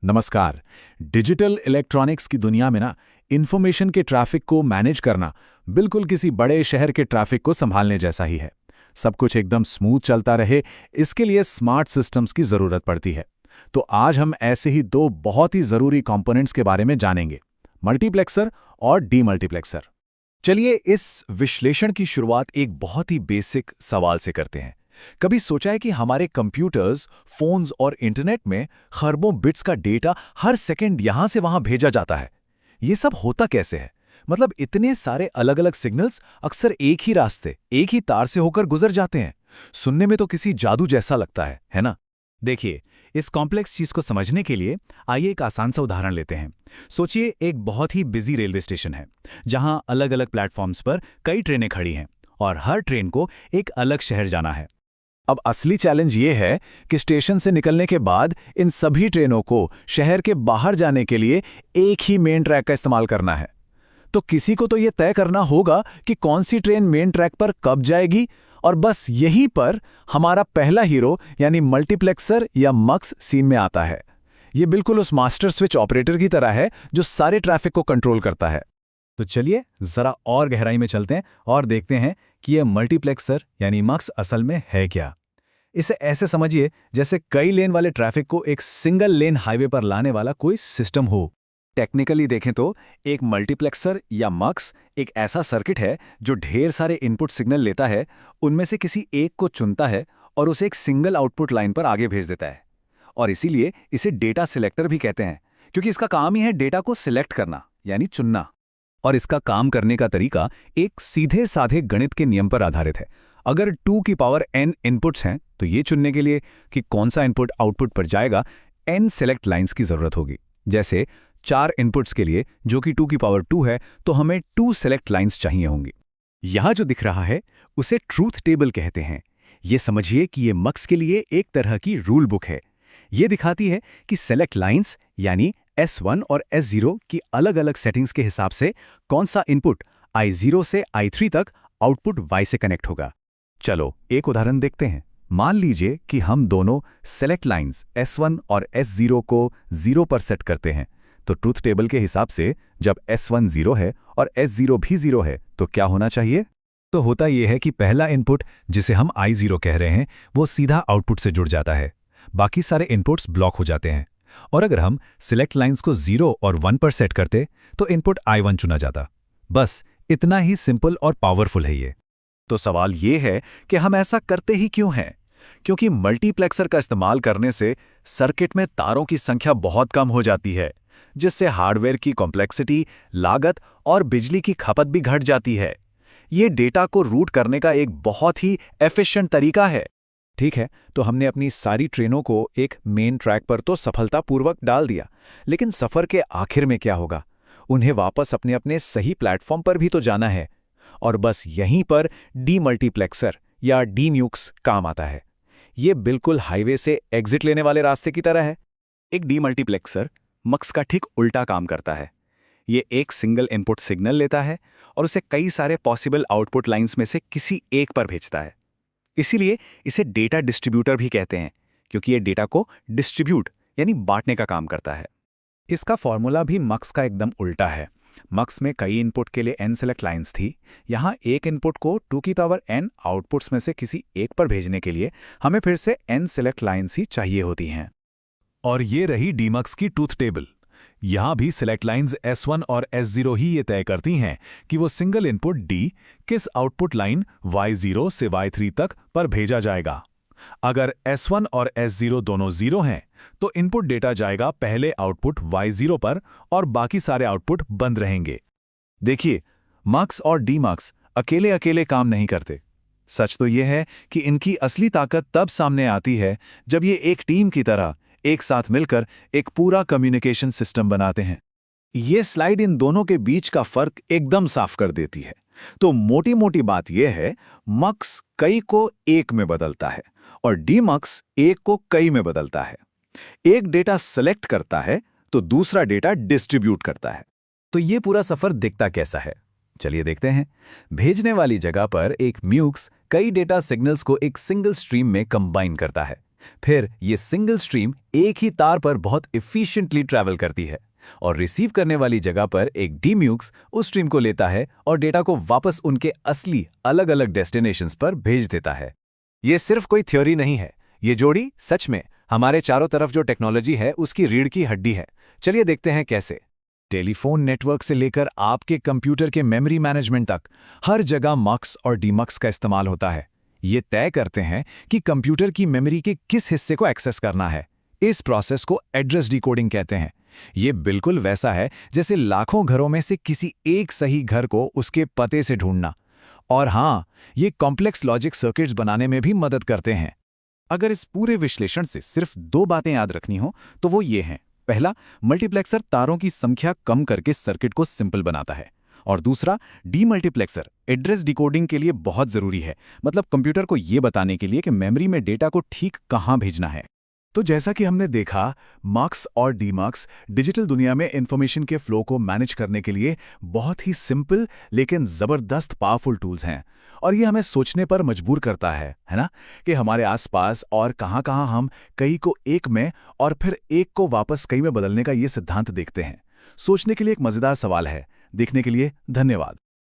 नमस्कार। Digital electronics की दुनिया में ना इंफॉर्मेशन के ट्रैफिक को मैनेज करना बिल्कुल किसी बड़े शहर के ट्रैफिक को संभालने जैसा ही है। सब कुछ एकदम स्मूथ चलता रहे, इसके लिए स्मार्ट सिस्टम्स की जरूरत पड़ती है। तो आज हम ऐसे ही दो बहुत ही जरूरी कंपोनेंट्स के बारे में जानेंगे, मल्टीप्लेक्सर और डीमल्टीप्लेक्सर। चलिए इस विश्लेषण की शुरुआत एक बहुत ही बेसिक सवाल से करते हैं। कभी सोचा है कि हमारे कंप्यूटर्स, फोन्स और इंटरनेट में खरबों बिट्स का डेटा हर सेकंड यहां से वहां भेजा जाता है? ये सब होता कैसे है? मतलब इतने सारे अलग अलग सिग्नल्स अक्सर एक ही रास्ते, एक ही तार से होकर गुजर जाते हैं। सुनने में तो किसी जादू जैसा लगता है ना? देखिए, इस कॉम्प्लेक्स चीज को समझने के लिए आइए एक आसान सा उदाहरण लेते हैं। सोचिए एक बहुत ही बिजी रेलवे स्टेशन है, जहां अलग अलग प्लेटफॉर्म्स पर कई ट्रेनें खड़ी हैं और हर ट्रेन को एक अलग शहर जाना है। अब असली चैलेंज ये है कि स्टेशन से निकलने के बाद इन सभी ट्रेनों को शहर के बाहर जाने के लिए एक ही मेन ट्रैक का इस्तेमाल करना है। तो किसी को तो ये तय करना होगा कि कौन सी ट्रेन मेन ट्रैक पर कब जाएगी, और बस यहीं पर हमारा पहला हीरो यानी मल्टीप्लेक्सर या मक्स सीन में आता है। ये बिल्कुल उस मास्टर स्विच ऑपरेटर की तरह है जो सारे ट्रैफिक को कंट्रोल करता है। तो चलिए जरा और गहराई में चलते हैं और देखते हैं कि यह मल्टीप्लेक्सर यानी मक्स असल में है क्या। इसे ऐसे समझिए जैसे कई लेन वाले ट्रैफिक को एक सिंगल लेन हाईवे पर लाने वाला कोई सिस्टम हो। टेक्निकली देखें तो एक मल्टीप्लेक्सर या मक्स एक ऐसा सर्किट है जो ढेर सारे इनपुट सिग्नल लेता है, उनमें से किसी एक को चुनता है और उसे एक सिंगल आउटपुट लाइन पर आगे भेज देता है। और इसीलिए इसे डेटा सिलेक्टर भी कहते हैं, क्योंकि इसका काम ही है डेटा को सिलेक्ट करना यानी चुनना। और इसका काम करने का तरीका एक सीधे साधे गणित के नियम पर आधारित है। अगर 2 की पावर n इनपुट्स हैं तो ये चुनने के लिए कि कौन सा इनपुट आउटपुट पर जाएगा, n सेलेक्ट लाइंस की जरूरत होगी। जैसे 4 इनपुट्स के लिए, जो कि 2 की पावर 2 है, तो हमें 2 सेलेक्ट लाइंस चाहिए होंगी। यहां जो दिख रहा है उसे ट्रूथ टेबल कहते हैं। ये समझिए कि ये मक्स के लिए एक तरह की रूल बुक है। ये दिखाती है कि सेलेक्ट लाइंस यानी S1 और S0 की अलग अलग सेटिंग्स के हिसाब से कौन सा इनपुट I0 से I3 तक आउटपुट Y से कनेक्ट होगा। चलो एक उदाहरण देखते हैं। मान लीजिए कि हम दोनों सेलेक्ट लाइंस S1 और S0 को 0 पर सेट करते हैं, तो ट्रूथ टेबल के हिसाब से जब S1 0 है और S0 भी 0 है तो क्या होना चाहिए? तो होता यह है कि पहला इनपुट, जिसे हम I0 कह रहे हैं, वो सीधा आउटपुट से जुड़ जाता है। बाकी सारे इनपुट्स ब्लॉक हो जाते हैं। और अगर हम सिलेक्ट लाइंस को 0 और 1 पर सेट करते तो इनपुट I1 चुना जाता। बस इतना ही सिंपल और पावरफुल है ये। तो सवाल ये है कि हम ऐसा करते ही क्यों हैं? क्योंकि मल्टीप्लेक्सर का इस्तेमाल करने से सर्किट में तारों की संख्या बहुत कम हो जाती है, जिससे हार्डवेयर की कॉम्प्लेक्सिटी, लागत और बिजली की खपत भी घट जाती है। ये डेटा को रूट करने का एक बहुत ही एफिशिएंट तरीका है। ठीक है, तो हमने अपनी सारी ट्रेनों को एक मेन ट्रैक पर तो सफलतापूर्वक डाल दिया, लेकिन सफर के आखिर में क्या होगा? उन्हें वापस अपने अपने सही प्लेटफॉर्म पर भी तो जाना है। और बस यहीं पर डीमल्टीप्लेक्सर या डीम्यूक्स काम आता है। ये बिल्कुल हाईवे से एग्जिट लेने वाले रास्ते की तरह है। एक डीमल्टीप्लेक्सर मक्स का ठीक उल्टा काम करता है। ये एक सिंगल इनपुट सिग्नल लेता है और उसे कई सारे पॉसिबल आउटपुट लाइंस में से किसी एक पर भेजता है। इसीलिए इसे डेटा डिस्ट्रीब्यूटर भी कहते हैं, क्योंकि ये डेटा को डिस्ट्रीब्यूट यानी बांटने का काम करता है। इसका फॉर्मूला भी मक्स का एकदम उल्टा है। मक्स में कई इनपुट के लिए n सेलेक्ट लाइंस थी। यहाँ एक इनपुट को 2 की पावर n आउटपुट्स में से किसी एक पर भेजने के लिए हमें फिर से n सेलेक्ट लाइंस ही चाहिए होती हैं। और ये रही डीमक्स की ट्रूथ टेबल। यहाँ भी सिलेक्ट लाइंस S1 और S0 ही ये तय करती हैं कि वो सिंगल इनपुट D किस आउटपुट लाइन Y0 से Y3 तक पर भेजा जाएगा। अगर S1 और S0 दोनों 0 हैं, तो इनपुट डेटा जाएगा पहले आउटपुट Y0 पर और बाकी सारे आउटपुट बंद रहेंगे। देखिए, मक्स और डीमक्स अकेले अकेले काम नहीं करते। सच तो यह है कि इनकी असली ताकत तब सामने आती है जब ये एक टीम की तरह एक साथ मिलकर एक पूरा कम्युनिकेशन सिस्टम बनाते हैं। ये स्लाइड इन दोनों के बीच का फर्क एकदम साफ कर देती है। तो मोटी मोटी बात यह है, मक्स कई को एक में बदलता है और डीमक्स एक को कई में बदलता है। एक डेटा सेलेक्ट करता है तो दूसरा डेटा डिस्ट्रीब्यूट करता है। तो ये पूरा सफर दिखता कैसा है? चलिए देखते हैं। भेजने वाली जगह पर एक म्यूक्स कई डेटा सिग्नल्स को एक सिंगल स्ट्रीम में कंबाइन करता है। फिर ये सिंगल स्ट्रीम एक ही तार पर बहुत एफिशिएंटली ट्रैवल करती है और रिसीव करने वाली जगह पर एक डीम्यूक्स उस स्ट्रीम को लेता है और डेटा को वापस उनके असली अलग-अलग डेस्टिनेशंस पर भेज देता है। ये सिर्फ कोई थ्योरी नहीं है, ये जोड़ी सच में हमारे चारों तरफ जो टेक्नोलॉजी है उसकी रीढ़ की हड्डी है। चलिए देखते हैं कैसे। टेलीफोन नेटवर्क से लेकर आपके कंप्यूटर के मेमोरी मैनेजमेंट तक हर जगह मक्स और डीमक्स का इस्तेमाल होता है। ये तय करते हैं कि कंप्यूटर की मेमोरी के किस हिस्से को एक्सेस करना है। इस प्रोसेस को एड्रेस डिकोडिंग कहते हैं। ये बिल्कुल वैसा है जैसे लाखों घरों में से किसी एक सही घर को उसके पते से ढूंढना। और हाँ, ये कॉम्प्लेक्स लॉजिक सर्किट्स बनाने में भी मदद करते हैं। अगर इस पूरे विश्लेषण से सिर्फ 2 बातें याद रखनी हो तो वो ये हैं। पहला, मल्टीप्लेक्सर तारों की संख्या कम करके सर्किट को सिंपल बनाता है। और दूसरा, डीमल्टीप्लेक्सर एड्रेस डिकोडिंग के लिए बहुत ज़रूरी है, मतलब कंप्यूटर को ये बताने के लिए कि मेमोरी में डेटा को ठीक कहाँ भेजना है। तो जैसा कि हमने देखा, मक्स और डीमक्स डिजिटल दुनिया में इंफॉर्मेशन के फ्लो को मैनेज करने के लिए बहुत ही सिंपल लेकिन ज़बरदस्त पावरफुल टूल्स हैं। और ये हमें सोचने पर मजबूर करता है ना, कि हमारे आसपास और कहाँ-कहाँ हम कई को एक में और फिर एक को वापस कई में बदलने का ये सिद्धांत देखते हैं। सोचने के लिए एक मज़ेदार सवाल है। देखने के लिए धन्यवाद।